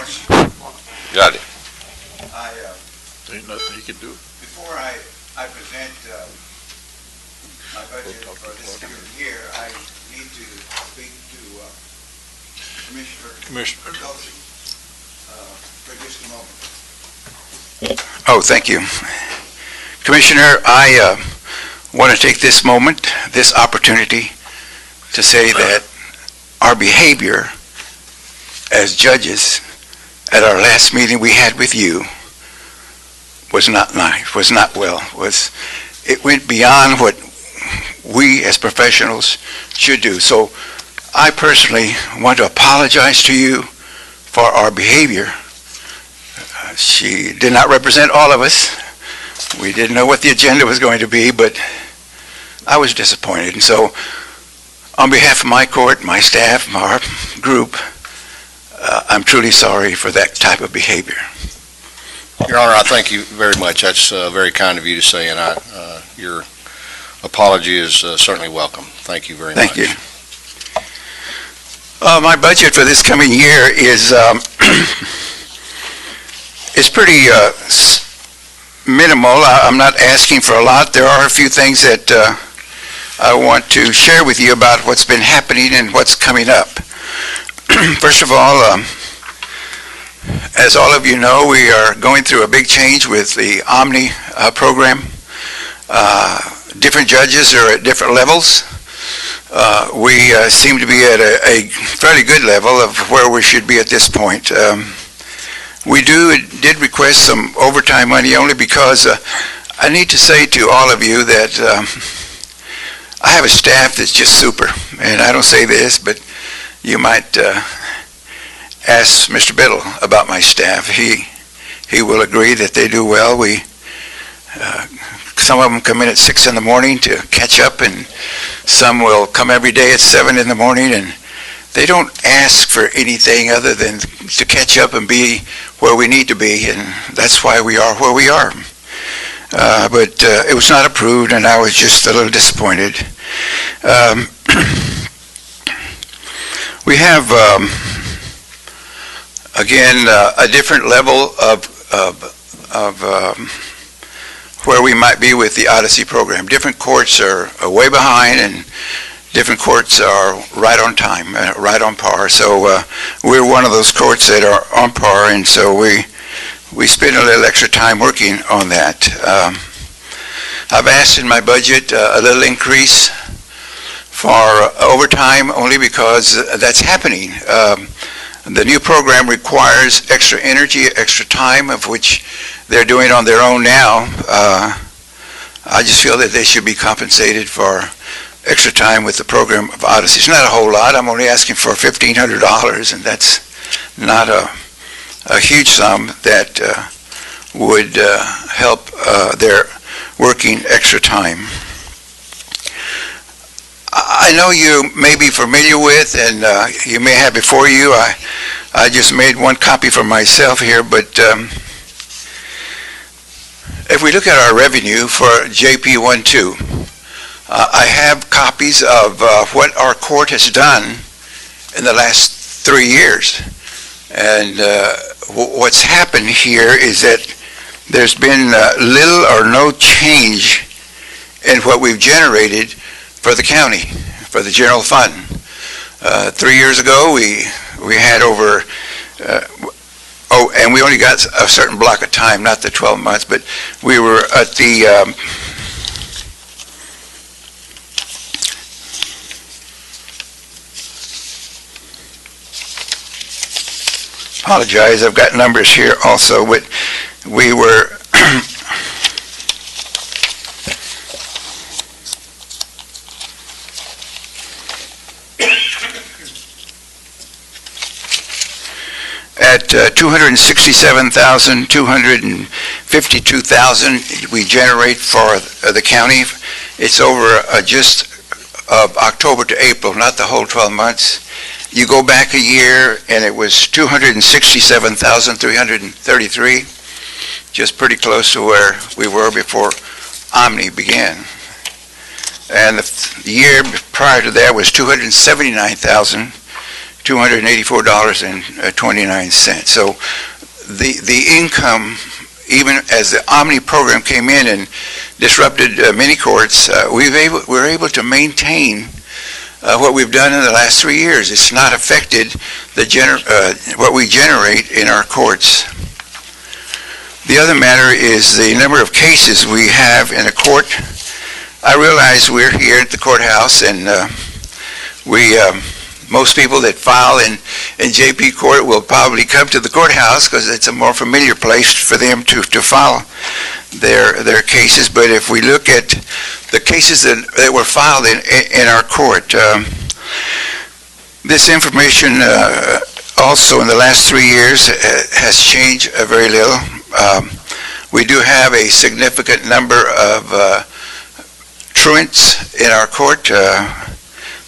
question. Got it. Ain't nothing he can do. Before I present my budget for this coming year, I need to speak to Commissioner Kelsey for just a moment. Oh, thank you. Commissioner, I want to take this moment, this opportunity, to say that our behavior as judges at our last meeting we had with you was not nice, was not well. It went beyond what we as professionals should do. So I personally want to apologize to you for our behavior. She did not represent all of us. We didn't know what the agenda was going to be, but I was disappointed. And so on behalf of my court, my staff, our group, I'm truly sorry for that type of behavior. Your Honor, I thank you very much. That's very kind of you to say, and your apology is certainly welcome. Thank you very much. Thank you. My budget for this coming year is pretty minimal. I'm not asking for a lot. There are a few things that I want to share with you about what's been happening and what's coming up. First of all, as all of you know, we are going through a big change with the Omni program. Different judges are at different levels. We seem to be at a fairly good level of where we should be at this point. We did request some overtime money only because I need to say to all of you that I have a staff that's just super. And I don't say this, but you might ask Mr. Biddle about my staff. He will agree that they do well. Some of them come in at 6 in the morning to catch up, and some will come every day at 7 in the morning, and they don't ask for anything other than to catch up and be where we need to be, and that's why we are where we are. But it was not approved, and I was just a little disappointed. We have, again, a different level of where we might be with the Odyssey program. Different courts are way behind, and different courts are right on time, right on par. So we're one of those courts that are on par, and so we spend a little extra time working on that. I've asked in my budget a little increase for overtime only because that's happening. The new program requires extra energy, extra time, of which they're doing on their own now. I just feel that they should be compensated for extra time with the program of Odyssey. It's not a whole lot. I'm only asking for $1,500, and that's not a huge sum that would help their working extra time. I know you may be familiar with, and you may have before you, I just made one copy for myself here, but if we look at our revenue for JP12, I have copies of what our court has done in the last 3 years. And what's happened here is that there's been little or no change in what we've generated for the county, for the general fund. 3 years ago, we had over, and we only got a certain block of time, not the 12 months, but we were at the, apologize, I've got numbers here also, but we were at 267,000, 252,000 we generate for the county. It's over just October to April, not the whole 12 months. You go back a year and it was 267,333, just pretty close to where we were before Omni began. And the year prior to that was 279,000 $284.29. So the income, even as the Omni program came in and disrupted many courts, we're able to maintain what we've done in the last 3 years. It's not affected what we generate in our courts. The other matter is the number of cases we have in a court. I realize we're here at the courthouse, and most people that file in JP Court will probably come to the courthouse because it's a more familiar place for them to file their cases. But if we look at the cases that were filed in our court, this information also in the last 3 years has changed very little. We do have a significant number of truants in our court.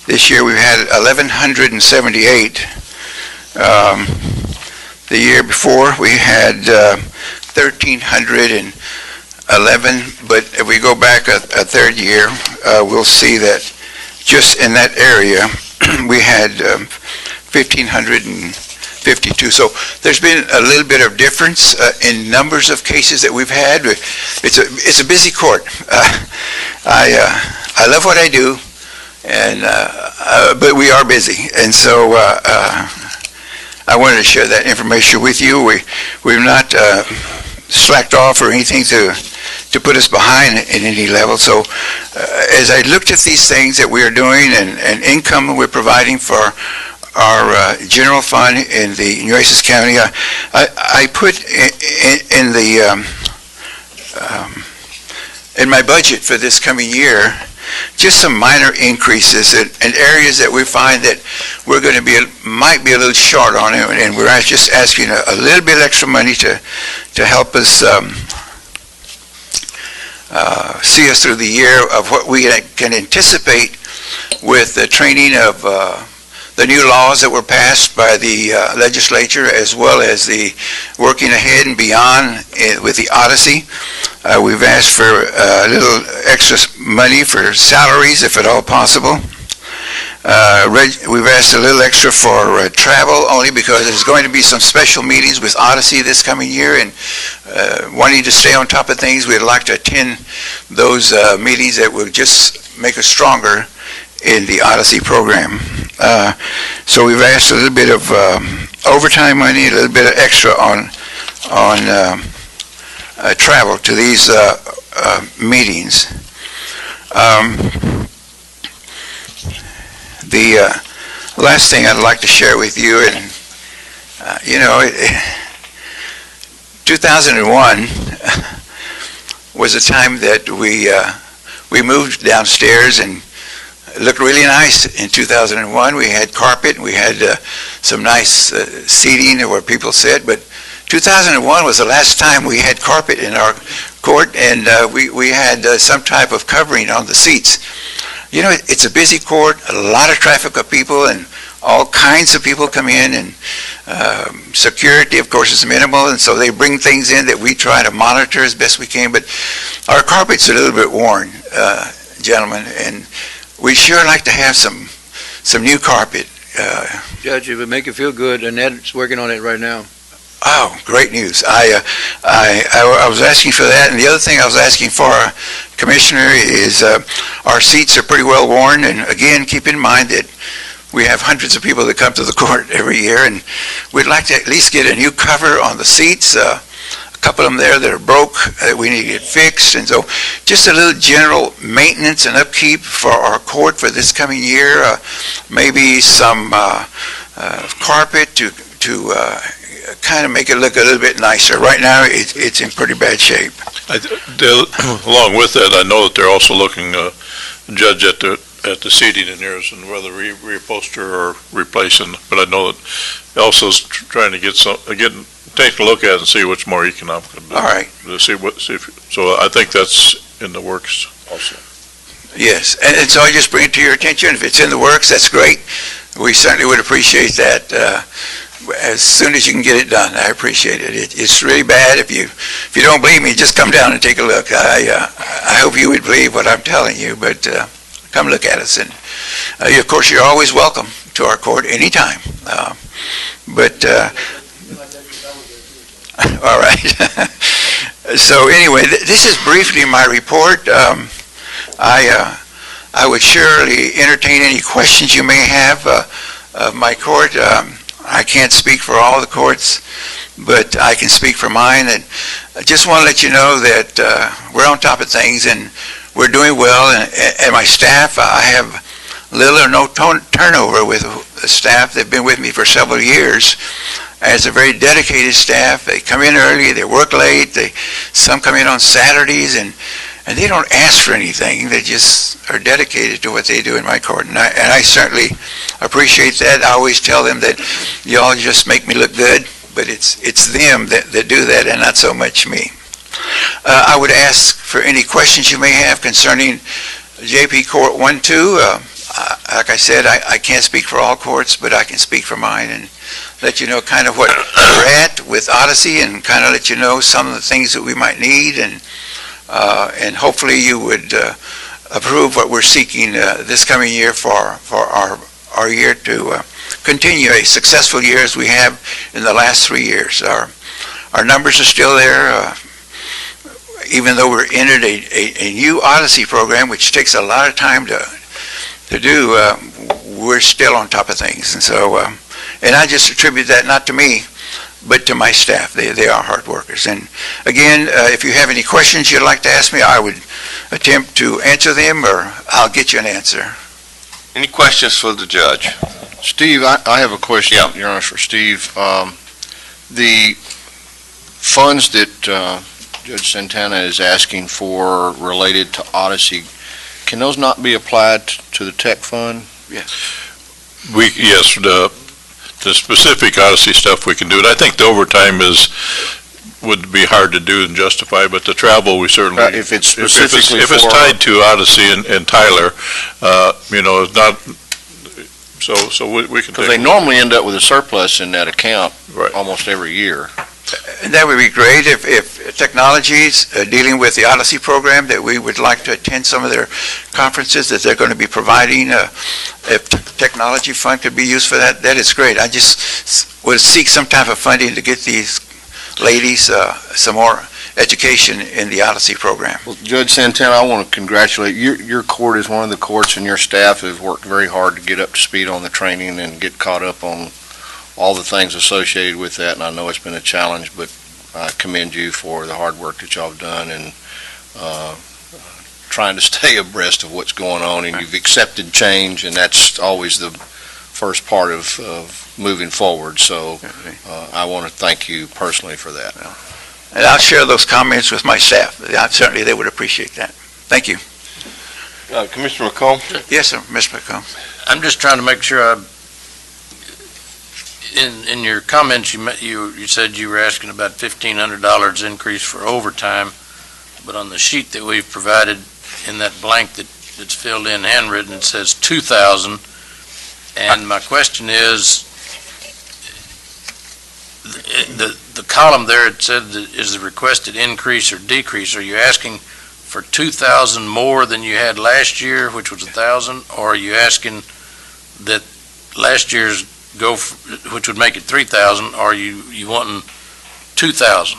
This year we've had 1,178. The year before we had 1,311, but if we go back a third year, we'll see that just in that area we had 1,552. So there's been a little bit of difference in numbers of cases that we've had. It's a busy court. I love what I do, and but we are busy, and so I wanted to share that information with you. We've not slacked off or anything to put us behind in any level. So as I looked at these things that we are doing and income we're providing for our general fund in the Nueces County, I put in my budget for this coming year just some minor increases in areas that we find that we're going to might be a little short on it, and we're just asking a little bit extra money to help us see us through the year of what we can anticipate with the training of the new laws that were passed by the legislature, as well as the working ahead and beyond with the Odyssey. We've asked for a little extra money for salaries, if at all possible. We've asked a little extra for travel, only because there's going to be some special meetings with Odyssey this coming year, and wanting to stay on top of things, we'd like to attend those meetings that will just make us stronger in the Odyssey program. So we've asked a little bit of overtime money, a little bit of extra on travel to these meetings. The last thing I'd like to share with you, and 2001 was a time that we moved downstairs, and it looked really nice in 2001. We had carpet, and we had some nice seating where people sit, but 2001 was the last time we had carpet in our court, and we had some type of covering on the seats. It's a busy court, a lot of traffic of people, and all kinds of people come in, and security, of course, is minimal, and so they bring things in that we try to monitor as best we can, but our carpet's a little bit worn, gentlemen, and we'd sure like to have some new carpet. Judge, it would make you feel good, and Ed's working on it right now. Oh, great news. I was asking for that, and the other thing I was asking for, Commissioner, is our seats are pretty well worn, and again, keep in mind that we have hundreds of people that come to the court every year, and we'd like to at least get a new cover on the seats. A couple of them there that are broke, that we need to get fixed, and so just a little general maintenance and upkeep for our court for this coming year. Maybe some carpet to kind of make it look a little bit nicer. Right now, it's in pretty bad shape. Along with that, I know that they're also looking, Judge, at the seating in there and whether reupholster or replacing. But I know that also is trying to take a look at it and see what's more economical. All right. So I think that's in the works also. Yes, and so I just bring it to your attention. If it's in the works, that's great. We certainly would appreciate that. As soon as you can get it done, I appreciate it. It's really bad. If you don't believe me, just come down and take a look. I hope you would believe what I'm telling you, but come look at us. And of course, you're always welcome to our court anytime. But all right. So anyway, this is briefly my report. I would surely entertain any questions you may have of my court. I can't speak for all the courts, but I can speak for mine. And I just want to let you know that we're on top of things and we're doing well. And my staff, I have little or no turnover with the staff. They've been with me for several years. As a very dedicated staff, they come in early, they work late, some come in on Saturdays, and they don't ask for anything. They just are dedicated to what they do in my court, and I certainly appreciate that. I always tell them that y'all just make me look good, but it's them that do that, and not so much me. I would ask for any questions you may have concerning JP Court 1-2. Like I said, I can't speak for all courts, but I can speak for mine and let you know kind of what we're at with Odyssey, and kind of let you know some of the things that we might need, and hopefully you would approve what we're seeking this coming year for our year to continue a successful year as we have in the last 3 years. Our numbers are still there, even though we're entered a new Odyssey program, which takes a lot of time to do. We're still on top of things, and so and I just attribute that not to me, but to my staff. They are hard workers. And again, if you have any questions you'd like to ask me, I would attempt to answer them, or I'll get you an answer. Any questions for the judge? Steve, I have a question, Your Honor, for Steve. The funds that Judge Santana is asking for related to Odyssey, can those not be applied to the tech fund? Yes. Yes, the specific Odyssey stuff we can do it. I think the overtime would be hard to do and justify, but the travel we certainly. If it's specifically if it's tied to Odyssey and Tyler, it's not. So we can. Because they normally end up with a surplus in that account Right. almost every year. And that would be great if technologies dealing with the Odyssey program, that we would like to attend some of their conferences that they're going to be providing. If technology fund could be used for that, that is great. I just would seek some type of funding to get these ladies some more education in the Odyssey program. Well, Judge Santana, I want to congratulate you. Your court is one of the courts, and your staff have worked very hard to get up to speed on the training and get caught up on all the things associated with that, and I know it's been a challenge, but I commend you for the hard work that y'all have done and trying to stay abreast of what's going on, and you've accepted change, and that's always the first part of moving forward, so I want to thank you personally for that. And I'll share those comments with my staff. Certainly they would appreciate that. Thank you. Commissioner McComb? Yes, sir, Mr. McComb. I'm just trying to make sure in your comments, you said you were asking about $1,500 increase for overtime, but on the sheet that we've provided in that blank that's filled in handwritten, it says $2,000. And my question is, the column there, it said is the requested increase or decrease. Are you asking for $2,000 more than you had last year, which was $1,000, or are you asking that last year's which would make it $3,000, or you wanting $2,000?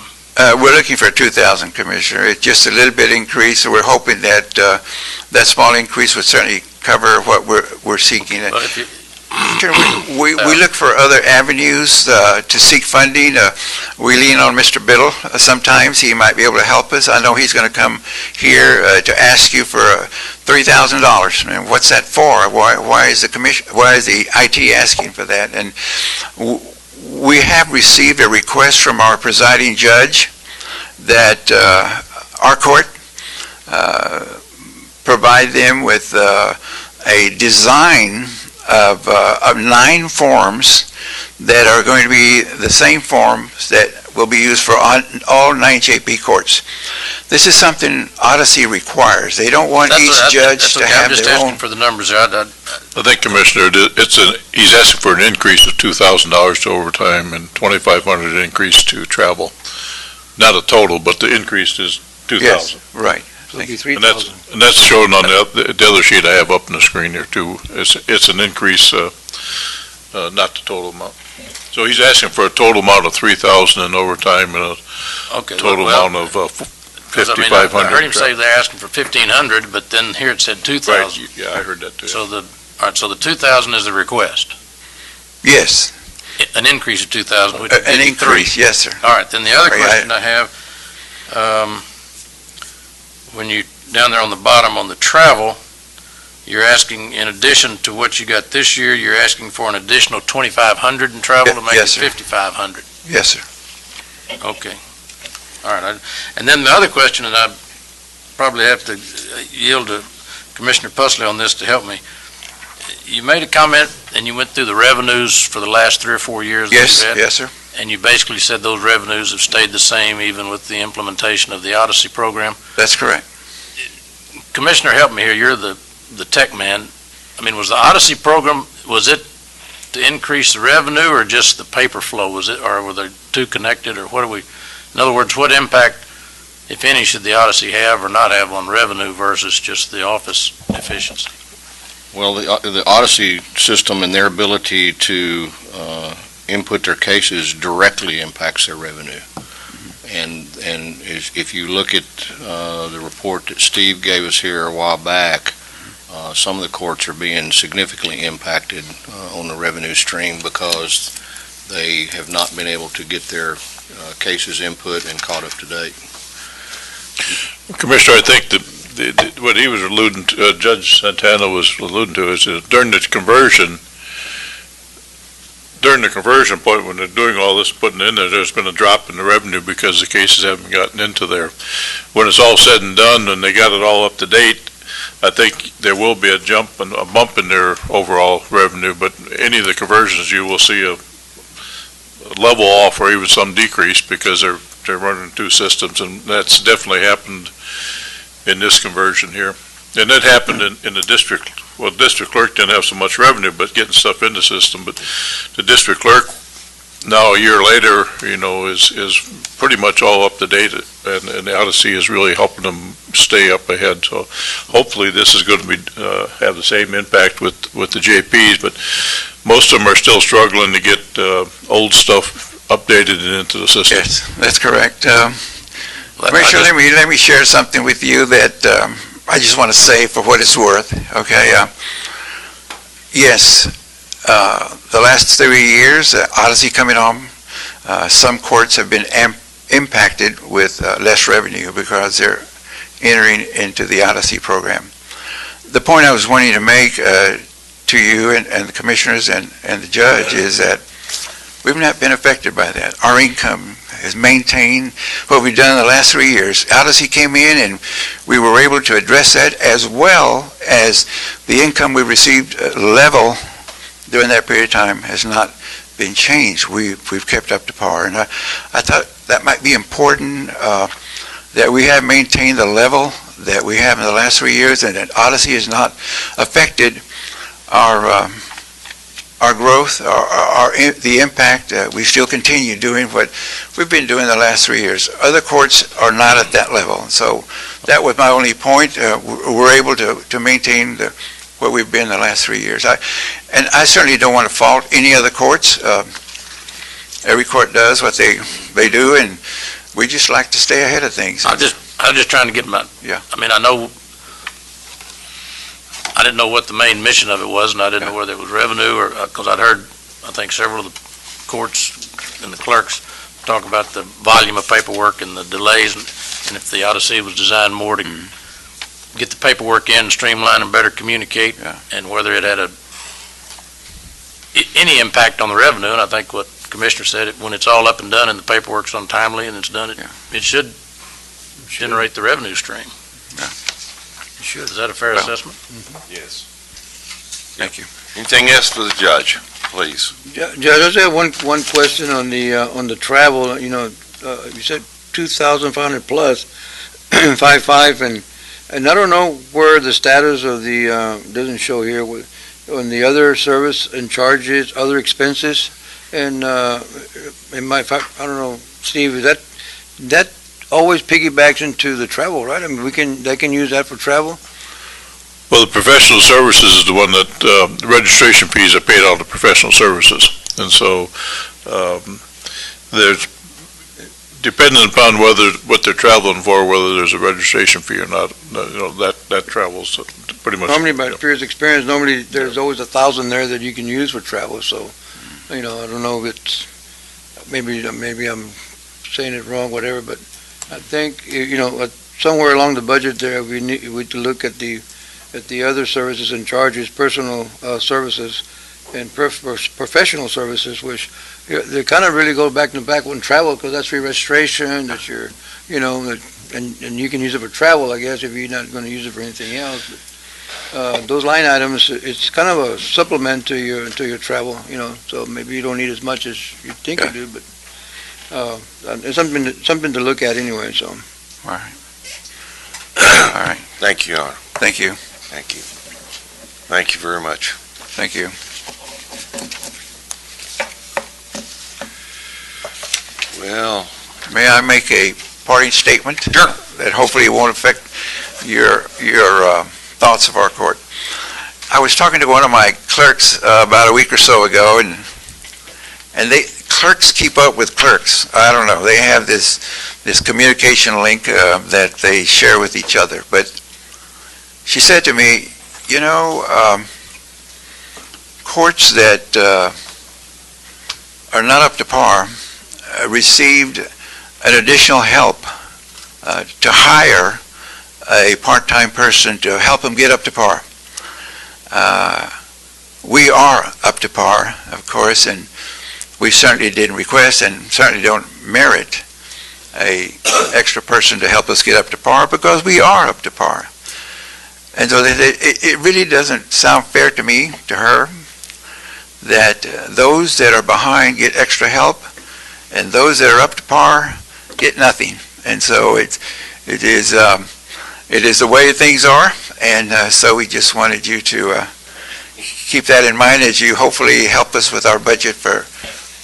We're looking for $2,000, Commissioner. It's just a little bit increase, so we're hoping that that small increase would certainly cover what we're seeking. But if you, We look for other avenues to seek funding. We lean on Mr. Biddle sometimes. He might be able to help us. I know he's going to come here to ask you for $3,000. And what's that for? Why is the IT asking for that? And we have received a request from our presiding judge that our court provide them with a design of 9 forms that are going to be the same forms that will be used for all 9 JP courts. This is something Odyssey requires. They don't want each judge to have their own. I'm just asking for the numbers. I think, Commissioner, he's asking for an increase of $2,000 to overtime and $2,500 increase to travel. Not a total, but the increase is $2,000. Yes, right. So it'd be $3,000. And that's shown on the other sheet I have up on the screen here too. It's an increase not the total amount. So he's asking for a total amount of 3,000 in overtime and a Okay. total well, amount of 'cause I mean, 5,500. I heard him say they're asking for 1,500, but then here it said 2,000. Right, yeah, I heard that too. So all right, so the 2,000 is the request, Yes, an increase of 2,000, which would an give you three. increase, yes, sir. All right, then the other Right, question I have, when you, down there on the bottom on the travel, you're asking, in addition to what you got this year, you're asking for an additional 2,500 in travel to make it Yes, sir. 5,500. Yes, sir. Okay. All right. And then the other question, and I probably have to yield to Commissioner Pusley on this to help me. You made a comment and you went through the revenues for the last 3 or 4 years. that Yes, you've had, yes, sir. And you basically said those revenues have stayed the same even with the implementation of the Odyssey program. That's correct. Commissioner, help me here. You're the tech man. I mean, was the Odyssey program, was it to increase the revenue or just the paper flow? Was it, or were they two connected, or what do we, in other words, what impact, if any, should the Odyssey have or not have on revenue versus just the office efficiency? Well, the Odyssey system and their ability to input their cases directly impacts their revenue. And if you look at the report that Steve gave us here a while back, some of the courts are being significantly impacted on the revenue stream because they have not been able to get their cases input and caught up to date. Commissioner, I think what he was alluding to, Judge Santana was alluding to, is that during the conversion point, when they're doing all this, putting in there, there's been a drop in the revenue because the cases haven't gotten into there. When it's all said and done and they got it all up to date, I think there will be a bump in their overall revenue, but any of the conversions, you will see a level off or even some decrease because they're running two systems, and that's definitely happened in this conversion here. And that happened in the district. Well, district clerk didn't have so much revenue, but getting stuff in the system. But the district clerk, now a year later, is pretty much all up to date, and the Odyssey is really helping them stay up ahead. So hopefully this is going to be have the same impact with the JPs, but most of them are still struggling to get old stuff updated and into the system. Yes, that's correct. Commissioner, let me share something with you that I just want to say for what it's worth, okay? Yes, the last 3 years, Odyssey coming on, some courts have been impacted with less revenue because they're entering into the Odyssey program. The point I was wanting to make to you and the commissioners and the judge is that we've not been affected by that. Our income has maintained what we've done in the last 3 years. Odyssey came in and we were able to address that, as well as the income we received level during that period of time has not been changed. We've kept up to par, and I thought that might be important, that we have maintained the level that we have in the last 3 years, and that Odyssey has not affected our growth, the impact. We still continue doing what we've been doing the last 3 years. Other courts are not at that level. So that was my only point. We're able to maintain what we've been the last 3 years. And I certainly don't want to fault any other courts. Every court does what they do, and we just like to stay ahead of things. I'm just trying to get my, Yeah. I mean, I didn't know what the main mission of it was, and I didn't know whether it was revenue or, because I'd heard, I think, several of the courts and the clerks talk about the volume of paperwork and the delays, and if the Odyssey was designed more to get the paperwork in, streamline and better communicate, and whether it had any impact on the revenue. And I think what the Commissioner said, when it's all up and done and the paperwork's untimely and it's done, it should generate the revenue stream. Is that a fair assessment? Yes. Thank you. Anything else for the judge, please? Judge, I just have one question on the travel. You said 2,500 plus 5.5, and I don't know where the status of the doesn't show here on the other service and charges, other expenses, and I don't know, Steve, is that always piggybacks into the travel, right? I mean, they can use that for travel? Well, the professional services is the one that, the registration fees are paid out of professional services. And so, there's, depending upon what they're traveling for, whether there's a registration fee or not, that travels pretty much. Normally, by previous experience, normally there's always 1,000 there that you can use for travel, so, I don't know if it's, maybe I'm saying it wrong, whatever, but I think, somewhere along the budget there, we need to look at the other services and charges, personal services and professional services, which they kind of really go back to back with travel, because that's free registration, that's your, and you can use it for travel, I guess, if you're not going to use it for anything else. But, those line items, it's kind of a supplement to your travel, so maybe you don't need as much as you think you do, but it's something to look at anyway, so. All right. All right. Thank you, Your Honor. Thank you. Thank you. Thank you very much. Thank you. Well, May I make a parting statement? Sure. That hopefully won't affect your thoughts of our court. I was talking to one of my clerks about a week or so ago, and clerks keep up with clerks. I don't know. They have this communication link that they share with each other. But she said to me, courts that are not up to par received an additional help to hire a part-time person to help them get up to par. We are up to par, of course, and we certainly didn't request and certainly don't merit a extra person to help us get up to par, because we are up to par. And so it really doesn't sound fair to me, to her, that those that are behind get extra help and those that are up to par get nothing. And so it is the way things are, and so we just wanted you to keep that in mind as you hopefully help us with our budget for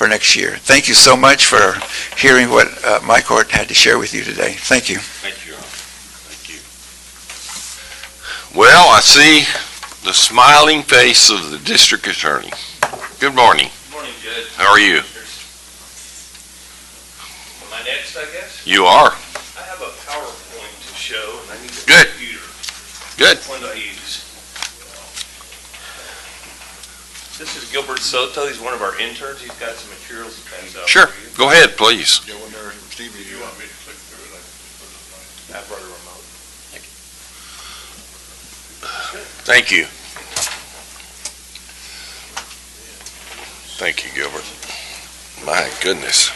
next year. Thank you so much for hearing what my court had to share with you today. Thank you. thank you, Your Honor. Thank you. Well, I see the smiling face of the district attorney. Good morning. Good morning, Judge. How are you? Am I next, I guess? You are. I have a PowerPoint to show, and I need a Good. computer. Good. Which one do I use? This is Gilbert Soto. He's one of our interns. He's got some materials to pass out. Sure. for you. Go ahead, please. If you want me to click through it, I can just put it in I've brought a remote. Thank you. Thank you, Gilbert. My goodness.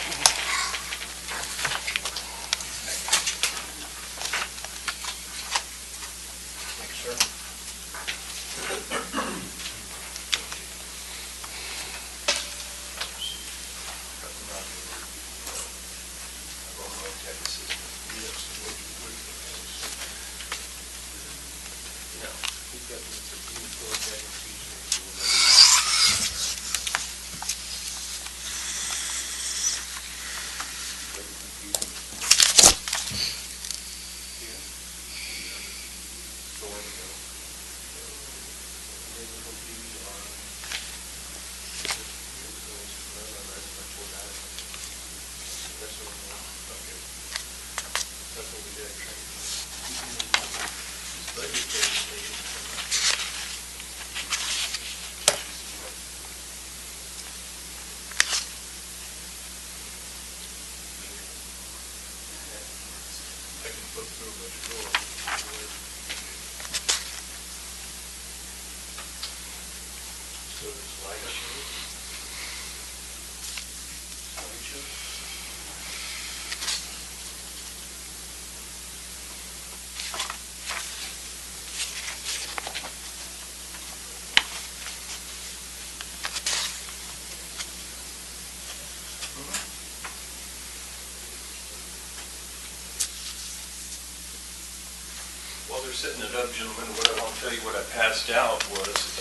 While they're setting it up, gentlemen, I'll tell you what I passed out was,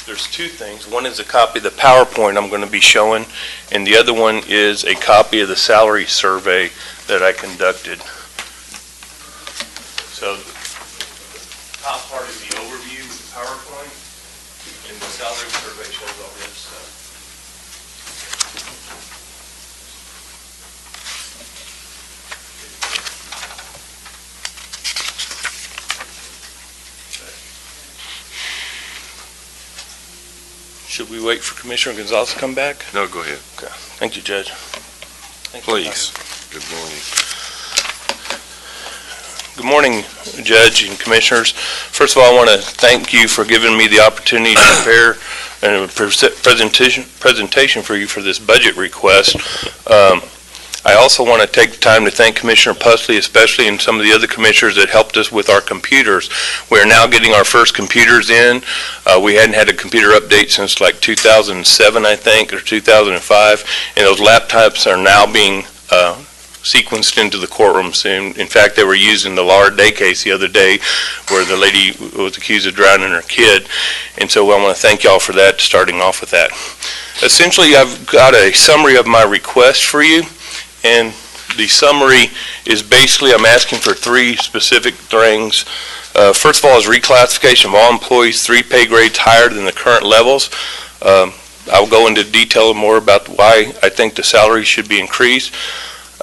there's two things. One is a copy of the PowerPoint I'm going to be showing, and the other one is a copy of the salary survey that I conducted. So the top part is the overview. Should we wait for Commissioner Gonzalez to come back? No, go ahead. Thank you, Judge. Thank you. Please. Good morning. Good morning, Judge and Commissioners. First of all, I want to thank you for giving me the opportunity to prepare a presentation for you for this budget request. I also want to take the time to thank Commissioner Pusley, especially, and some of the other commissioners that helped us with our computers. We are now getting our first computers in. We hadn't had a computer update since like 2007, I think, or 2005, and those laptops are now being sequenced into the courtrooms. In fact, they were used in the Laura Day case the other day where the lady was accused of drowning her kid. And so I want to thank y'all for that, starting off with that. Essentially, I've got a summary of my request for you. And the summary is basically I'm asking for three specific things. First of all is reclassification of all employees 3 pay grades higher than the current levels. I'll go into detail more about why I think the salary should be increased.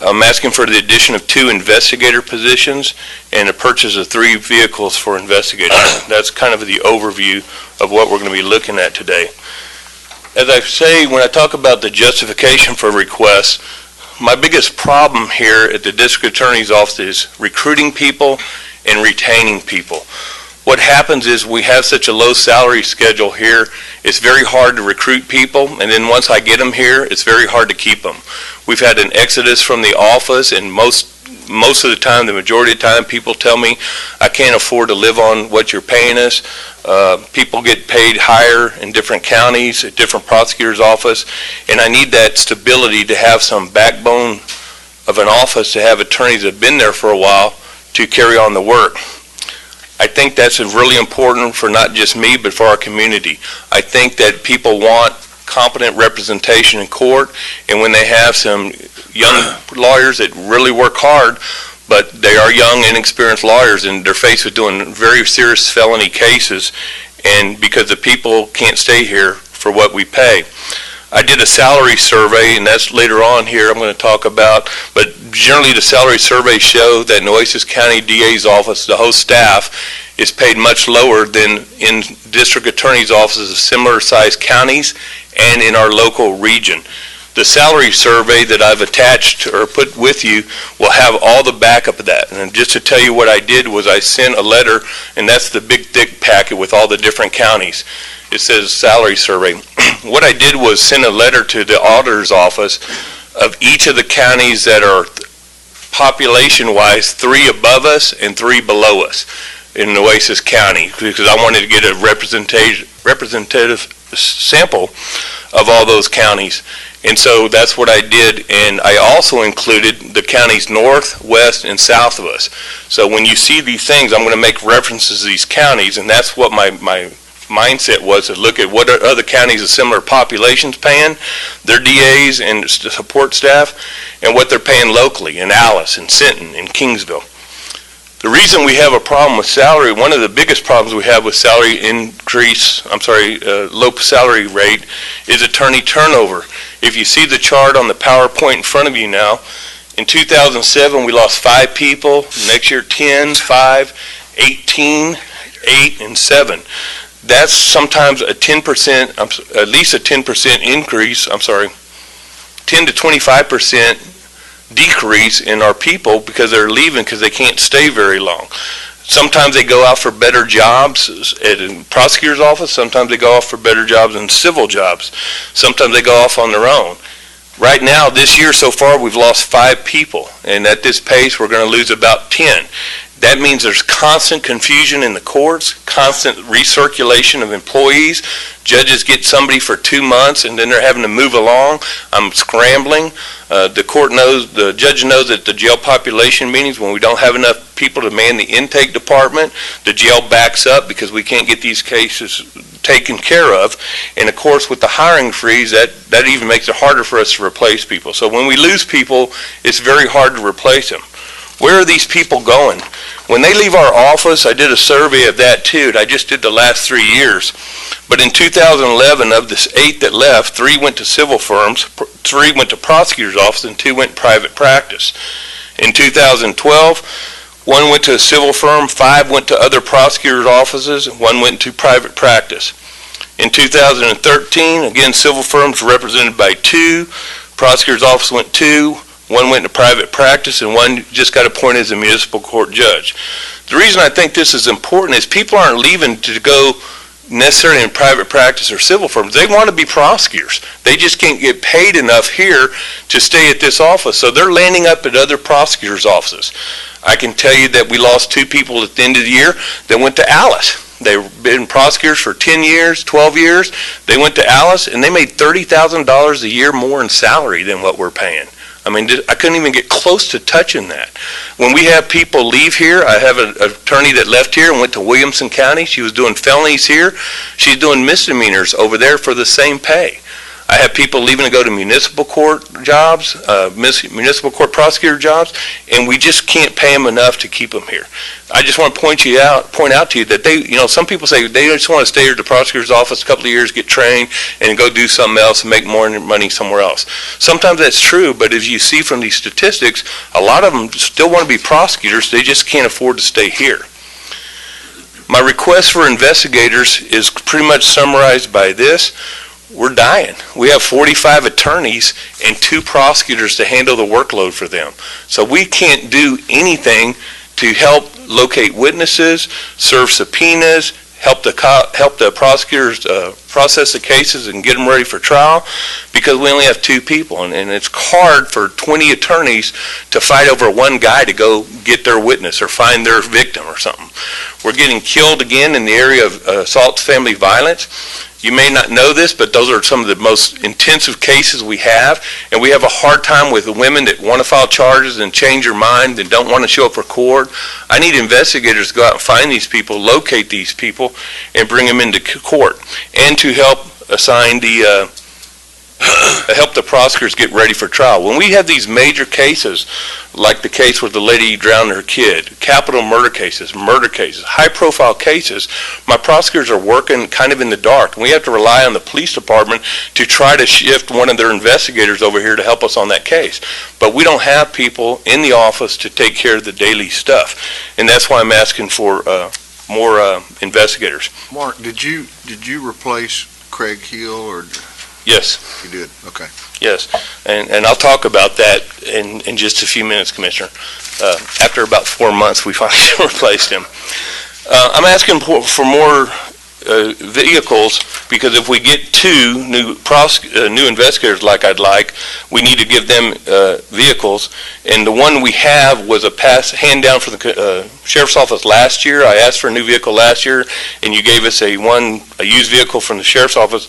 I'm asking for the addition of 2 investigator positions and the purchase of 3 vehicles for investigators. That's kind of the overview of what we're going to be looking at today. As I say, when I talk about the justification for requests, my biggest problem here at the District Attorney's Office is recruiting people and retaining people. What happens is we have such a low salary schedule here, it's very hard to recruit people, and then once I get them here, it's very hard to keep them. We've had an exodus from the office, and most of the time, the majority of the time, people tell me, I can't afford to live on what you're paying us. People get paid higher in different counties, at different prosecutor's office, and I need that stability to have some backbone of an office to have attorneys that have been there for a while to carry on the work. I think that's really important for not just me, but for our community. I think that people want competent representation in court, and when they have some young lawyers that really work hard, but they are young, inexperienced lawyers, and they're faced with doing very serious felony cases, and because the people can't stay here for what we pay. I did a salary survey, and that's later on here I'm going to talk about, but generally the salary surveys show that in Nueces County DA's office, the whole staff is paid much lower than in district attorney's offices of similar sized counties and in our local region. The salary survey that I've attached or put with you will have all the backup of that. And just to tell you what I did was I sent a letter, and that's the big thick packet with all the different counties. It says salary survey. What I did was send a letter to the auditor's office of each of the counties that are population-wise 3 above us and 3 below us in Nueces County, because I wanted to get a representative sample of all those counties. And so that's what I did, and I also included the counties north, west, and south of us. So when you see these things, I'm going to make references to these counties, and that's what my mindset was, to look at what are other counties of similar populations paying, their DAs and support staff, and what they're paying locally in Alice, in Sinton, in Kingsville. The reason we have a problem with salary, one of the biggest problems we have with salary increase, low salary rate, is attorney turnover. If you see the chart on the PowerPoint in front of you now, in 2007 we lost 5 people, next year 10, 5, 18, 8, and 7. That's sometimes a 10%, at least a 10% increase, 10 to 25% decrease in our people because they're leaving because they can't stay very long. Sometimes they go out for better jobs at a prosecutor's office. Sometimes they go off for better jobs in civil jobs. Sometimes they go off on their own. Right now, this year so far, we've lost 5 people, and at this pace, we're going to lose about 10. That means there's constant confusion in the courts, constant recirculation of employees. Judges get somebody for 2 months, and then they're having to move along. I'm scrambling. The judge knows that the jail population meetings, when we don't have enough people to man the intake department, the jail backs up because we can't get these cases taken care of. And of course, with the hiring freeze, that even makes it harder for us to replace people. So when we lose people, it's very hard to replace them. Where are these people going? When they leave our office, I did a survey of that too. I just did the last 3 years. But in 2011, of this 8 that left, 3 went to civil firms, 3 went to prosecutor's office, and 2 went private practice. In 2012, 1 went to a civil firm, 5 went to other prosecutor's offices, and 1 went to private practice. In 2013, again, civil firms were represented by 2. Prosecutor's office went 2. 1 went into private practice, and 1 just got appointed as a municipal court judge. The reason I think this is important is people aren't leaving to go necessarily in private practice or civil firms. They want to be prosecutors. They just can't get paid enough here to stay at this office, so they're landing up at other prosecutors' offices. I can tell you that we lost 2 people at the end of the year that went to Alice. They've been prosecutors for 10 years, 12 years. They went to Alice, and they made $30,000 a year more in salary than what we're paying. I mean, I couldn't even get close to touching that. When we have people leave here, I have an attorney that left here and went to Williamson County. She was doing felonies here. She's doing misdemeanors over there for the same pay. I have people leaving to go to municipal court jobs, municipal court prosecutor jobs, and we just can't pay them enough to keep them here. I just want to point out to you that some people say they just want to stay here at the prosecutor's office a couple of years, get trained, and go do something else and make more money somewhere else. Sometimes that's true, but as you see from these statistics, a lot of them still want to be prosecutors. They just can't afford to stay here. My request for investigators is pretty much summarized by this. We're dying. We have 45 attorneys and 2 prosecutors to handle the workload for them. So we can't do anything to help locate witnesses, serve subpoenas, help the prosecutors process the cases and get them ready for trial, because we only have 2 people. And it's hard for 20 attorneys to fight over 1 guy to go get their witness or find their victim or something. We're getting killed again in the area of assault family violence. You may not know this, but those are some of the most intensive cases we have, and we have a hard time with the women that want to file charges and change their mind and don't want to show up for court. I need investigators to go out and find these people, locate these people, and bring them into court, and to help assign help the prosecutors get ready for trial. When we have these major cases, like the case where the lady drowned her kid, capital murder cases, high-profile cases, my prosecutors are working kind of in the dark. And we have to rely on the police department to try to shift one of their investigators over here to help us on that case. But we don't have people in the office to take care of the daily stuff. And that's why I'm asking for more investigators. Mark, did you replace Craig Hill, or Yes. you did? Okay. Yes, and I'll talk about that in just a few minutes, Commissioner. After about 4 months, we finally replaced him. I'm asking for more vehicles, because if we get 2 new investigators like I'd like, we need to give them vehicles. And the one we have was a hand down for the Sheriff's Office last year. I asked for a new vehicle last year, and you gave us a used vehicle from the Sheriff's Office.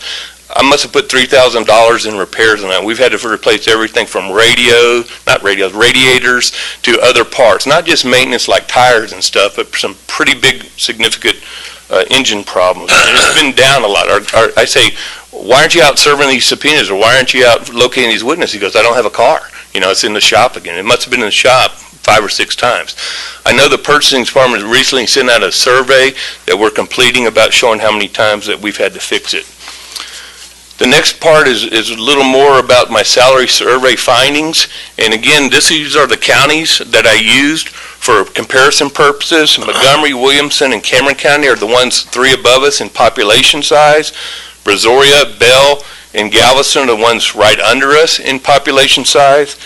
I must have put $3,000 in repairs on that. We've had to replace everything from radiators to other parts, not just maintenance like tires and stuff, but some pretty big, significant engine problems. And it's been down a lot. I say, why aren't you out serving these subpoenas, or why aren't you out locating these witnesses? He goes, I don't have a car. It's in the shop again. It must have been in the shop 5 or 6 times. I know the purchasing department recently sent out a survey that we're completing about showing how many times that we've had to fix it. The next part is a little more about my salary survey findings. And again, these are the counties that I used for comparison purposes. Montgomery, Williamson, and Cameron County are the ones 3 above us in population size. Brazoria, Bell, and Galveston are the ones right under us in population size.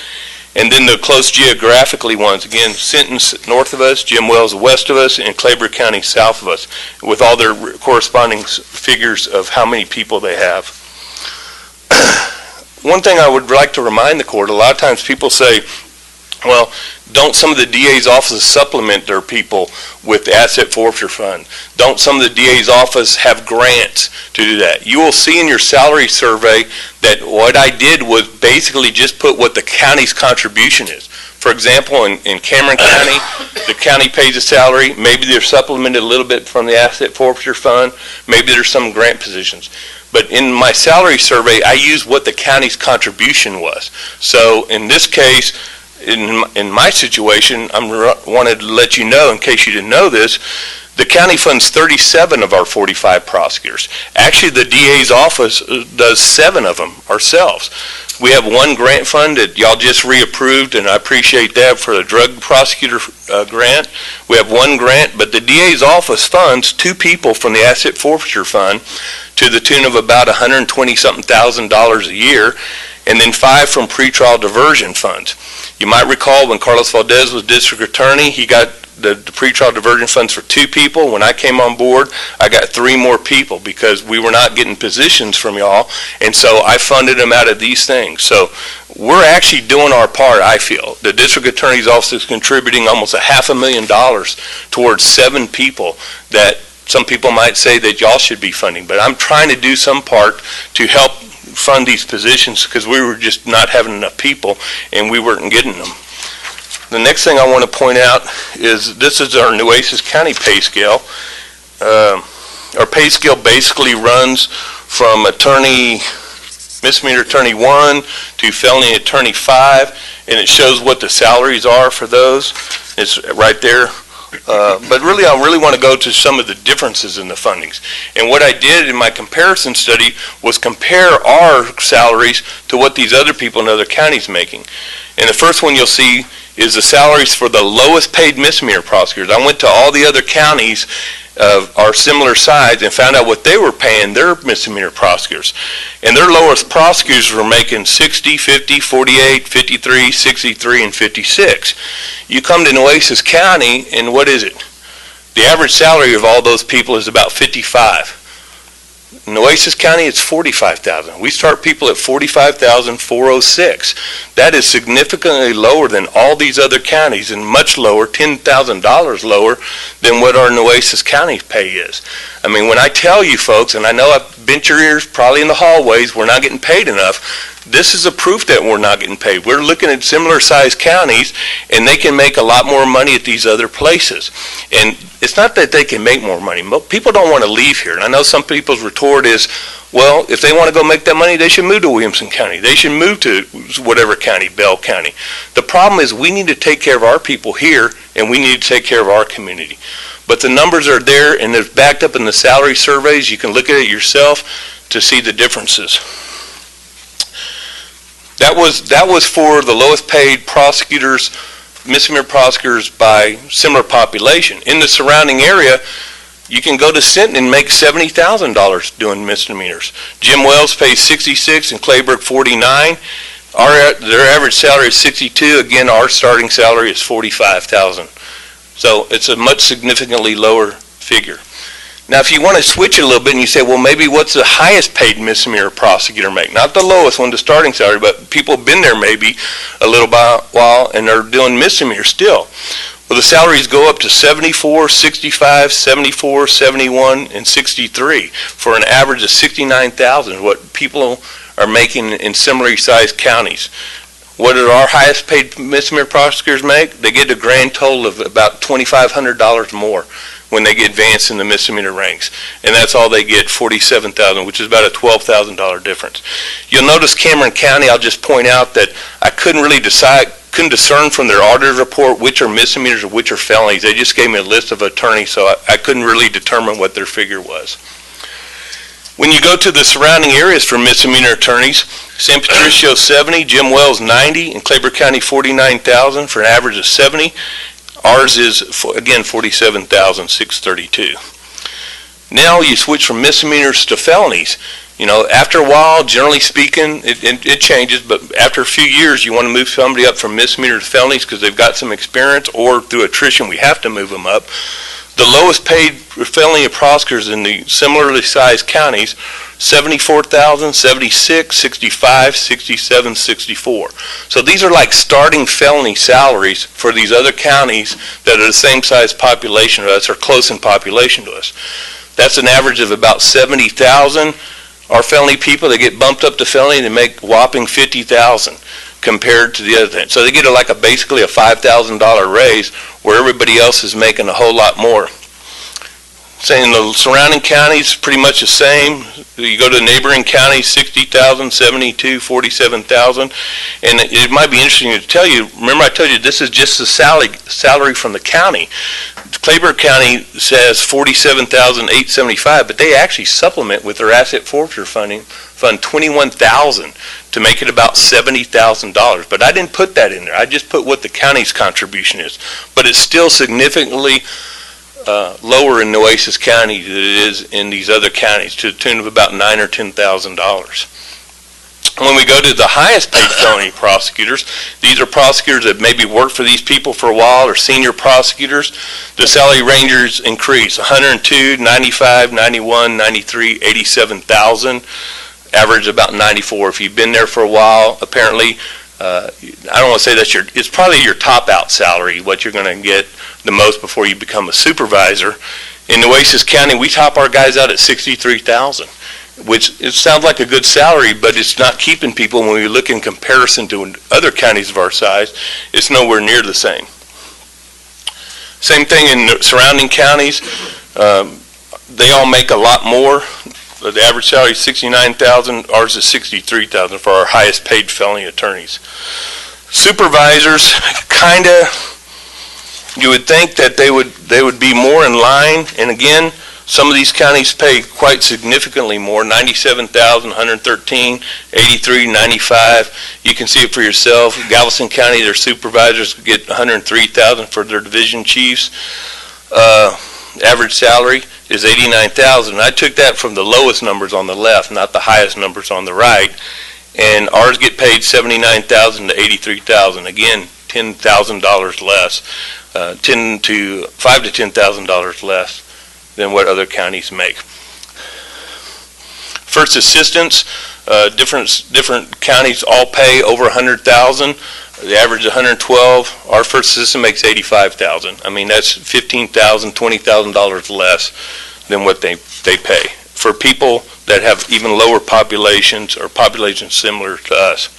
And then the close geographically ones, again, Sinton north of us, Jim Wells west of us, and Claiborne County south of us, with all their corresponding figures of how many people they have. One thing I would like to remind the court, a lot of times people say, well, don't some of the DA's offices supplement their people with the asset forfeiture fund? Don't some of the DA's office have grants to do that? You will see in your salary survey that what I did was basically just put what the county's contribution is. For example, in Cameron County, the county pays a salary. Maybe they're supplemented a little bit from the asset forfeiture fund. Maybe there's some grant positions. But in my salary survey, I used what the county's contribution was. So in this case, in my situation, I wanted to let you know, in case you didn't know this, The county funds 37 of our 45 prosecutors. Actually, the DA's office does 7 of them ourselves. We have one grant fund that y'all just reapproved, and I appreciate that for the drug prosecutor grant. We have one grant, but the DA's office funds 2 people from the asset forfeiture fund to the tune of about $120-something thousand a year, and then 5 from pretrial diversion funds. You might recall when Carlos Valdez was district attorney, he got the pretrial diversion funds for 2 people. When I came on board, I got 3 more people because we were not getting positions from y'all, and so I funded them out of these things. So we're actually doing our part, I feel. The district attorney's office is contributing almost $500,000 towards 7 people that some people might say that y'all should be funding, but I'm trying to do some part to help fund these positions because we were just not having enough people and we weren't getting them. The next thing I want to point out is this is our Nueces County pay scale. Our pay scale basically runs from misdemeanor attorney 1 to felony attorney 5, and it shows what the salaries are for those. It's right there. But really, I really want to go to some of the differences in the fundings. And what I did in my comparison study was compare our salaries to what these other people in other counties making. And the first one you'll see is the salaries for the lowest paid misdemeanor prosecutors. I went to all the other counties of our similar size and found out what they were paying their misdemeanor prosecutors. And their lowest prosecutors were making 60, 50, 48, 53, 63, and 56. You come to Nueces County, and what is it? The average salary of all those people is about 55. Nueces County, it's $45,000. We start people at $45,406. That is significantly lower than all these other counties and much lower, $10,000 lower than what our Nueces County pay is. I mean, when I tell you folks, and I know I've bent your ears probably in the hallways, we're not getting paid enough, this is a proof that we're not getting paid. We're looking at similar sized counties, and they can make a lot more money at these other places. And it's not that they can make more money. People don't want to leave here. And I know some people's retort is, well, if they want to go make that money, they should move to Williamson County. They should move to whatever county, Bell County. The problem is we need to take care of our people here, and we need to take care of our community. But the numbers are there, and they're backed up in the salary surveys. You can look at it yourself to see the differences. That was for the lowest paid prosecutors, misdemeanor prosecutors by similar population. In the surrounding area, you can go to Sinton and make $70,000 doing misdemeanors. Jim Wells pays $66 and Clayburg $49. Their average salary is $62. Again, our starting salary is $45,000. So it's a much significantly lower figure. Now, if you want to switch it a little bit and you say, well, maybe what's the highest paid misdemeanor prosecutor make? Not the lowest one, the starting salary, but people have been there maybe a little while and they're doing misdemeanor still. Well, the salaries go up to 74, 65, 74, 71, and 63 for an average of $69,000, what people are making in similarly sized counties. What do our highest paid misdemeanor prosecutors make? They get a grand total of about $2,500 more when they get advanced in the misdemeanor ranks. And that's all they get, $47,000, which is about a $12,000 difference. You'll notice Cameron County, I'll just point out that I couldn't discern from their auditor's report which are misdemeanors or which are felonies. They just gave me a list of attorneys, so I couldn't really determine what their figure was. When you go to the surrounding areas for misdemeanor attorneys, San Patricio 70, Jim Wells 90, and Clayburg County 49,000 for an average of 70. Ours is, again, $47,632. Now you switch from misdemeanors to felonies. You know, after a while, generally speaking, it changes, but after a few years, you want to move somebody up from misdemeanor to felonies because they've got some experience, or through attrition, we have to move them up. The lowest paid felony prosecutors in the similarly sized counties, 74,000, 76, 65, 67, 64. So these are like starting felony salaries for these other counties that are the same size population to us or close in population to us. That's an average of about 70,000. Our felony people, they get bumped up to felony and they make whopping 50,000 compared to the other thing. So they get basically a $5,000 raise where everybody else is making a whole lot more. Saying the surrounding counties pretty much the same. You go to the neighboring counties, 60,000, 72, 47,000. And it might be interesting to tell you, remember I told you this is just the salary from the county. Clayburgh County says 47,875, but they actually supplement with their asset forfeiture fund 21,000 to make it about $70,000. But I didn't put that in there. I just put what the county's contribution is. But it's still significantly lower in Nueces County than it is in these other counties, to the tune of about $9,000 or $10,000. When we go to the highest paid felony prosecutors, these are prosecutors that maybe worked for these people for a while, or senior prosecutors. The salary ranges increase: 102, 95, 91, 93, 87,000. Average about 94. If you've been there for a while, apparently, I don't want to say that's it's probably your top out salary, what you're going to get the most before you become a supervisor. In Nueces County, we top our guys out at 63,000. Which it sounds like a good salary, but it's not keeping people. When we look in comparison to other counties of our size, it's nowhere near the same. Same thing in the surrounding counties. They all make a lot more. The average salary is $69,000. Ours is $63,000 for our highest paid felony attorneys. Supervisors, kind of, you would think that they would be more in line. And again, some of these counties pay quite significantly more: 97,000, 113, 83, 95. You can see it for yourself. Galveston County, their supervisors get 103,000 for their division chiefs. Average salary is 89,000. I took that from the lowest numbers on the left, not the highest numbers on the right. And ours get paid 79,000 to 83,000. Again, $10,000 less, $5,000 to $10,000 less than what other counties make. First assistants, different counties all pay over 100,000. The average is 112. Our first assistant makes 85,000. I mean, that's $15,000, $20,000 less than what they pay for people that have even lower populations or populations similar to us.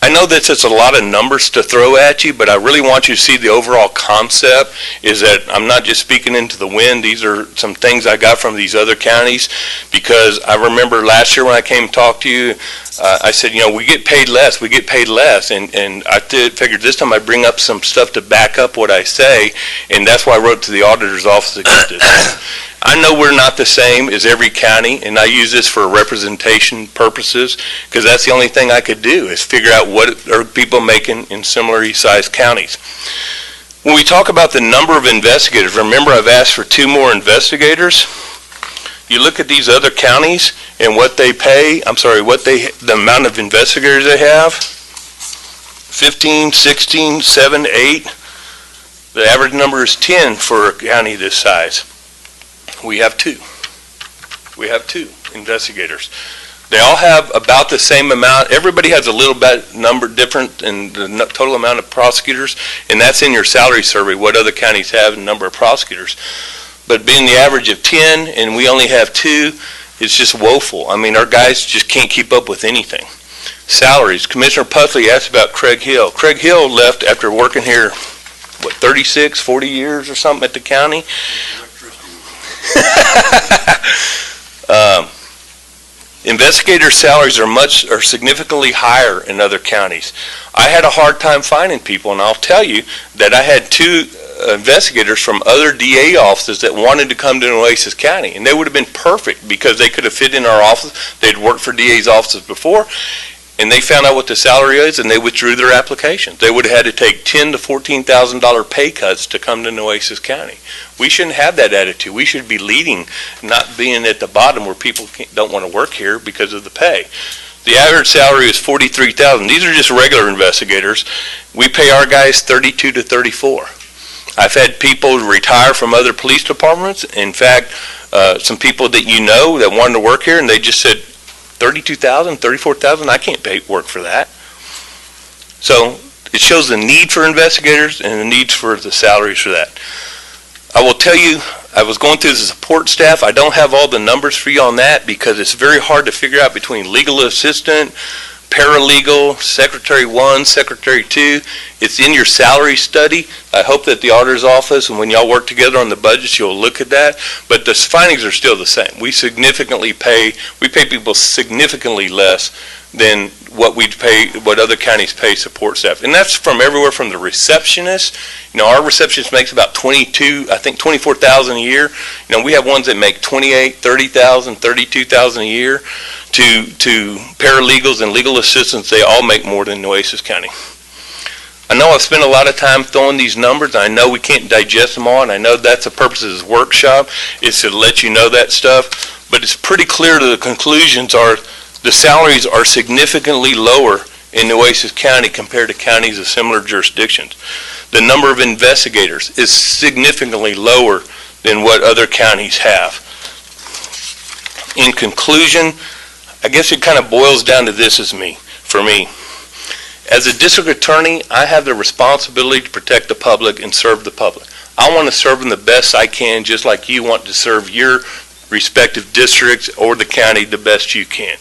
I know that's just a lot of numbers to throw at you, but I really want you to see the overall concept is that I'm not just speaking into the wind. These are some things I got from these other counties, because I remember last year when I came to talk to you, I said, we get paid less, and I figured this time I'd bring up some stuff to back up what I say, and that's why I wrote to the auditor's office against it. I know we're not the same as every county, and I use this for representation purposes, because that's the only thing I could do is figure out what are people making in similarly sized counties. When we talk about the number of investigators, remember I've asked for 2 more investigators. You look at these other counties and what they pay, the amount of investigators they have: 15, 16, 7, 8. The average number is 10 for a county this size. We have 2. We have 2 investigators. They all have about the same amount. Everybody has a little bit number different in the total amount of prosecutors, and that's in your salary survey, what other counties have in number of prosecutors. But being the average of 10 and we only have 2, it's just woeful. I mean, our guys just can't keep up with anything. Salaries. Commissioner Pusley asked about Craig Hill. Craig Hill left after working here, 36, 40 years or something at the county? Investigator salaries are significantly higher in other counties. I had a hard time finding people, and I'll tell you that I had 2 investigators from other DA offices that wanted to come to Nueces County, and they would have been perfect because they could have fit in our office. They'd worked for DA's offices before, and they found out what the salary is, and they withdrew their applications. They would have had to take $10,000 to $14,000 pay cuts to come to Nueces County. We shouldn't have that attitude. We should be leading, not being at the bottom where people don't want to work here because of the pay. The average salary is $43,000. These are just regular investigators. We pay our guys $32,000 to $34,000. I've had people retire from other police departments. In fact, some people that that wanted to work here, and they just said, $32,000, $34,000, I can't work for that. So it shows the need for investigators and the need for the salaries for that. I will tell you, I was going through the support staff. I don't have all the numbers for you on that because it's very hard to figure out between legal assistant, paralegal, secretary 1, secretary 2. It's in your salary study. I hope that the auditor's office, and when y'all work together on the budgets, you'll look at that. But the findings are still the same. We pay people significantly less than what other counties pay support staff. And that's from everywhere from the receptionist. Our receptionist makes about $24,000 a year. We have ones that make $28,000, $30,000, $32,000 a year. To paralegals and legal assistants, they all make more than Nueces County. I know I've spent a lot of time throwing these numbers. I know we can't digest them all, and I know that's the purpose of this workshop, is to let you know that stuff. But it's pretty clear that the conclusions are the salaries are significantly lower in Nueces County compared to counties of similar jurisdictions. The number of investigators is significantly lower than what other counties have. In conclusion, I guess it kind of boils down to this for me. As a district attorney, I have the responsibility to protect the public and serve the public. I want to serve them the best I can, just like you want to serve your respective districts or the county the best you can.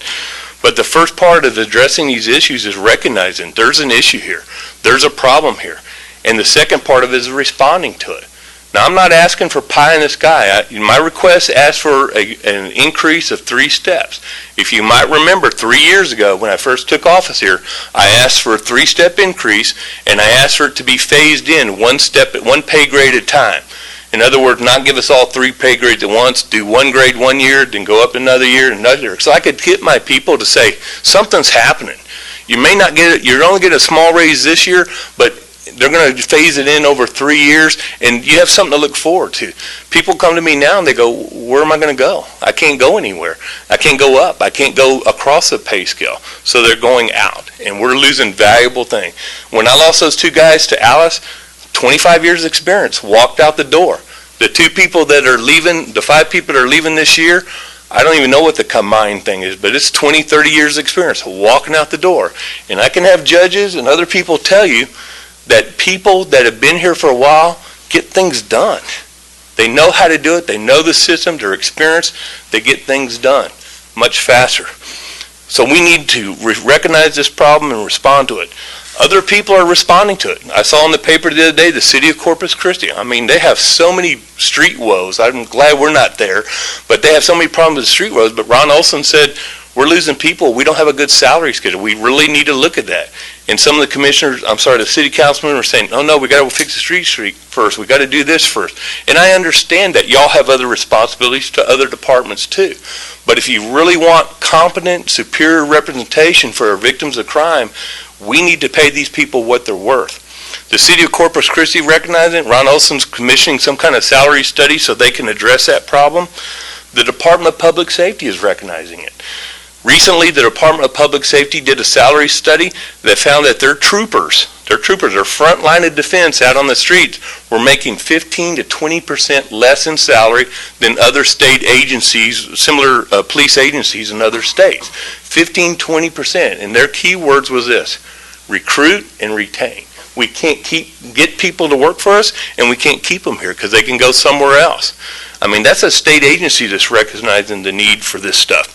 But the first part of addressing these issues is recognizing there's an issue here. There's a problem here. And the second part of it is responding to it. Now, I'm not asking for pie in the sky. My request asks for an increase of 3 steps. If you might remember, 3 years ago when I first took office here, I asked for a 3-step increase, and I asked for it to be phased in 1 step at 1 pay grade at a time. In other words, not give us all 3 pay grades at once, do 1 grade 1 year, then go up another year, another year. So I could get my people to say, something's happening. You may not get it, you're only getting a small raise this year, but they're going to phase it in over 3 years, and you have something to look forward to. People come to me now and they go, where am I going to go? I can't go anywhere. I can't go up. I can't go across the pay scale. So they're going out, and we're losing valuable thing. When I lost those 2 guys to Alice, 25 years experience, walked out the door. The 2 people that are leaving, the 5 people that are leaving this year, I don't even know what the combined thing is, but it's 20, 30 years experience walking out the door. And I can have judges and other people tell you that people that have been here for a while get things done. They know how to do it. They know the system. They're experienced. They get things done much faster. So we need to recognize this problem and respond to it. Other people are responding to it. I saw in the paper the other day, the city of Corpus Christi. I mean, they have so many street woes. I'm glad we're not there, but they have so many problems with street woes. But Ron Olson said, we're losing people. We don't have a good salary schedule. We really need to look at that. And some of the commissioners, the city councilmen are saying, oh no, we got to fix the street first. We got to do this first. And I understand that y'all have other responsibilities to other departments too. But if you really want competent, superior representation for our victims of crime, we need to pay these people what they're worth. The city of Corpus Christi recognizing it. Ron Olson's commissioning some kind of salary study so they can address that problem. The Department of Public Safety is recognizing it. Recently, the Department of Public Safety did a salary study that found that their troopers, their front line of defense out on the streets, were making 15 to 20% less in salary than other state agencies, similar police agencies in other states. 15, 20%. And their key words was this: recruit and retain. We can't get people to work for us, and we can't keep them here because they can go somewhere else. I mean, that's a state agency that's recognizing the need for this stuff.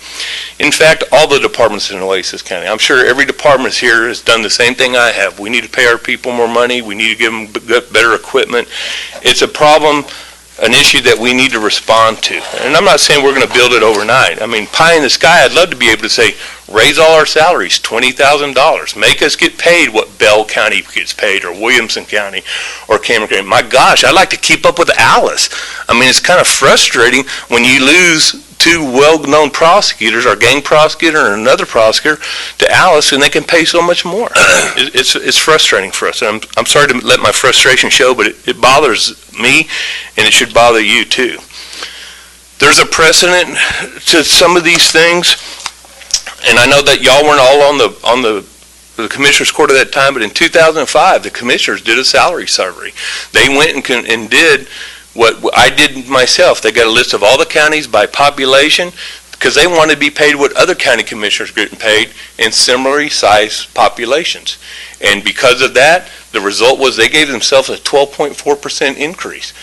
In fact, all the departments in Nueces County, I'm sure every department here has done the same thing I have. We need to pay our people more money. We need to give them better equipment. It's a problem, an issue that we need to respond to. And I'm not saying we're going to build it overnight. I mean, pie in the sky, I'd love to be able to say, raise all our salaries, $20,000. Make us get paid what Bell County gets paid, or Williamson County, or Cameron County. My gosh, I'd like to keep up with Alice. I mean, it's kind of frustrating when you lose 2 well-known prosecutors, our gang prosecutor and another prosecutor, to Alice, and they can pay so much more. It's frustrating for us. And I'm sorry to let my frustration show, but it bothers me, and it should bother you too. There's a precedent to some of these things, and I know that y'all weren't all on the Commissioners Court at that time, but in 2005, the Commissioners did a salary survey. They went and did what I did myself. They got a list of all the counties by population, because they wanted to be paid what other county commissioners are getting paid in similarly sized populations. And because of that, the result was they gave themselves a 12.4% increase.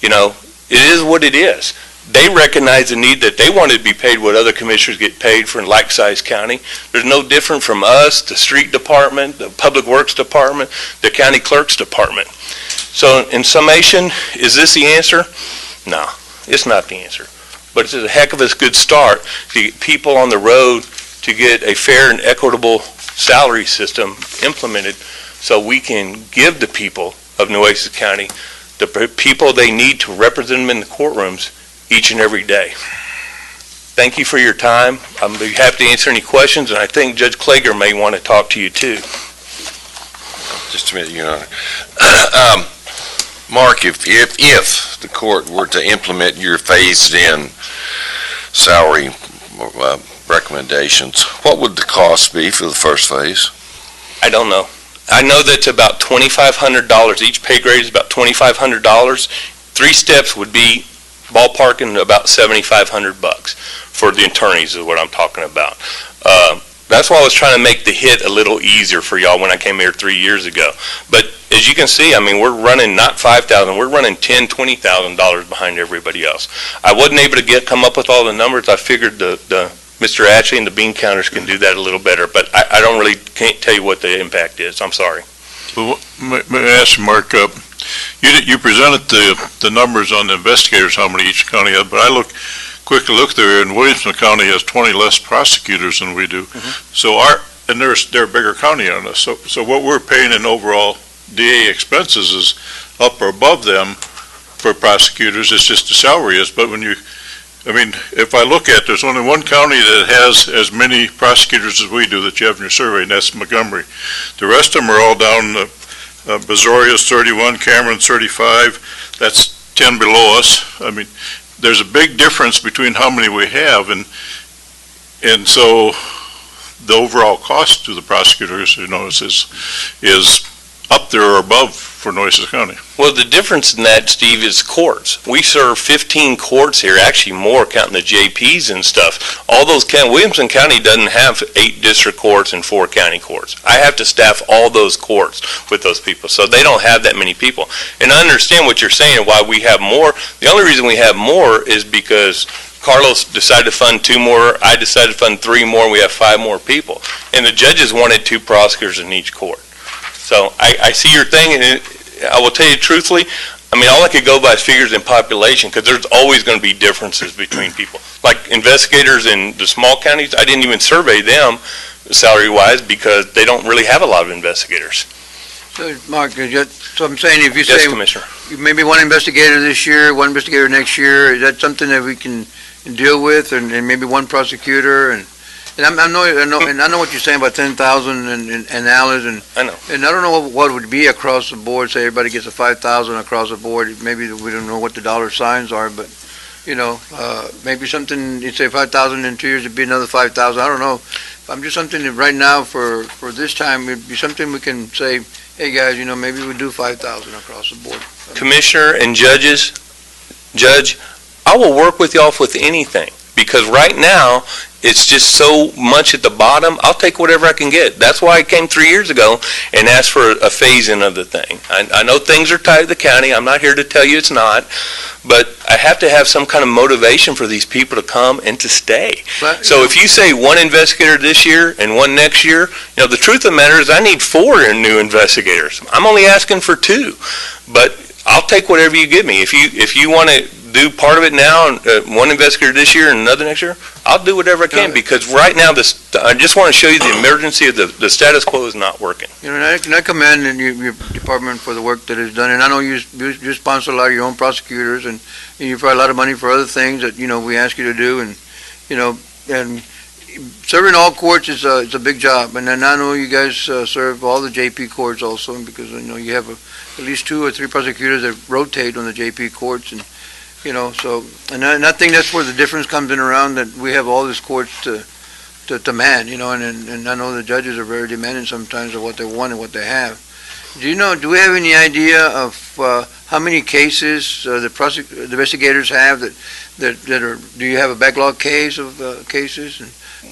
You know, it is what it is. they recognize the need that they wanted to be paid what other commissioners get paid for in like-sized county. There's no different from us, the street department, the public works department, the county clerk's department. So in summation, is this the answer? No, it's not the answer. But it's a heck of a good start to get people on the road to get a fair and equitable salary system implemented so we can give the people of Nueces County the people they need to represent them in the courtrooms each and every day. Thank you for your time. I'm happy to answer any questions, and I think Judge Klager may want to talk to you too. Just a minute, Your Honor. Mark, if the court were to implement your phased-in salary recommendations, what would the cost be for the first phase? I don't know. I know that's about $2,500. Each pay grade is about $2,500. 3 steps would be ballparking about $7,500 for the attorneys is what I'm talking about. That's why I was trying to make the hit a little easier for y'all when I came here 3 years ago. But as you can see, I mean, we're running not $5,000, we're running $10,000, $20,000 behind everybody else. I wasn't able to come up with all the numbers. I figured Mr. Ashley and the bean counters can do that a little better, but I don't really can't tell you what the impact is. I'm sorry. Well, may I ask you, Mark, you presented the numbers on the investigators, how many each county had, but I quickly looked there, and Williamson County has 20 less prosecutors than we do. So they're a bigger county on us. So what we're paying in overall DA expenses is up or above them for prosecutors. It's just the salary is. But if I look at, there's only one county that has as many prosecutors as we do that you have in your survey, and that's Montgomery. The rest of them are all down. Bezoria's 31, Cameron's 35. That's 10 below us. I mean, there's a big difference between how many we have, and so the overall cost to the prosecutors, is up there or above for Nueces County. Well, the difference in that, Steve, is courts. We serve 15 courts here, actually more, counting the JPs and stuff. All those Williamson County doesn't have 8 district courts and 4 county courts. I have to staff all those courts with those people, so they don't have that many people. And I understand what you're saying, why we have more. The only reason we have more is because Carlos decided to fund 2 more, I decided to fund 3 more, and we have 5 more people. And the judges wanted 2 prosecutors in each court. So I see your thing, and I will tell you truthfully, I mean, all I could go by is figures in population, because there's always going to be differences between people. Like investigators in the small counties, I didn't even survey them salary-wise because they don't really have a lot of investigators. So, Mark, so I'm saying if you Yes, say Commissioner. maybe 1 investigator this year, 1 investigator next year, is that something that we can deal with, and maybe 1 prosecutor, and I know what you're saying about 10,000 and Alice, and I know. And I don't know what would be across the board. Say everybody gets a 5,000 across the board. Maybe we don't know what the dollar signs are, but maybe something. You'd say 5,000 in 2 years, it'd be another 5,000. I don't know. I'm just something that right now for this time, it'd be something we can say, hey guys, maybe we do 5,000 across the board. Commissioner and Judge, I will work with y'all with anything, because right now, it's just so much at the bottom. I'll take whatever I can get. That's why I came 3 years ago and asked for a phase-in of the thing. I know things are tight at the county. I'm not here to tell you it's not, but I have to have some kind of motivation for these people to come and to stay. So if you say 1 investigator this year and 1 next year, the truth of the matter is I need 4 new investigators. I'm only asking for 2, but I'll take whatever you give me. If you want to do part of it now, and 1 investigator this year and another next year, I'll do whatever I can, because right now I just want to show you the emergency of the status quo is not working. And I commend your department for the work that is done, and I know you sponsor a lot of your own prosecutors, and you provide a lot of money for other things that we ask you to do, and and serving all courts is a big job, and I know you guys serve all the JP courts also, because you have at least 2 or 3 prosecutors that rotate on the JP courts, and and I think that's where the difference comes in around, that we have all these courts to man, and I know the judges are very demanding sometimes of what they want and what they have. Do we have any idea of how many cases the investigators have that are, do you have a backlog case of cases?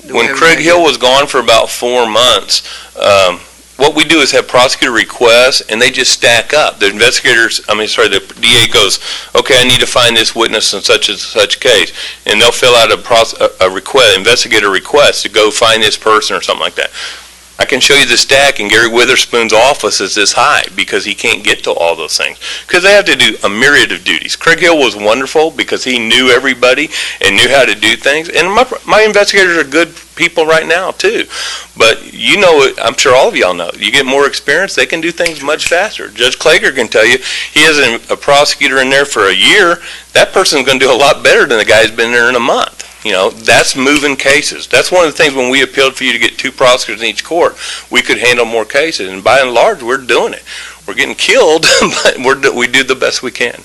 When Craig Hill was gone for about 4 months, what we do is have prosecutor requests, and they just stack up. The the DA goes, okay, I need to find this witness in such and such case, and they'll fill out a request, investigator request to go find this person or something like that. I can show you the stack, and Gary Witherspoon's office is this high because he can't get to all those things. Because they have to do a myriad of duties. Craig Hill was wonderful because he knew everybody and knew how to do things. And my investigators are good people right now, too. But you know, I'm sure all of y'all know, you get more experience, they can do things much faster. Judge Klager can tell you, he has a prosecutor in there for a year, that person's going to do a lot better than the guy who's been there in a month. You know, that's moving cases. That's one of the things when we appealed for you to get 2 prosecutors in each court, we could handle more cases. And by and large, we're doing it. We're getting killed, but we do the best we can.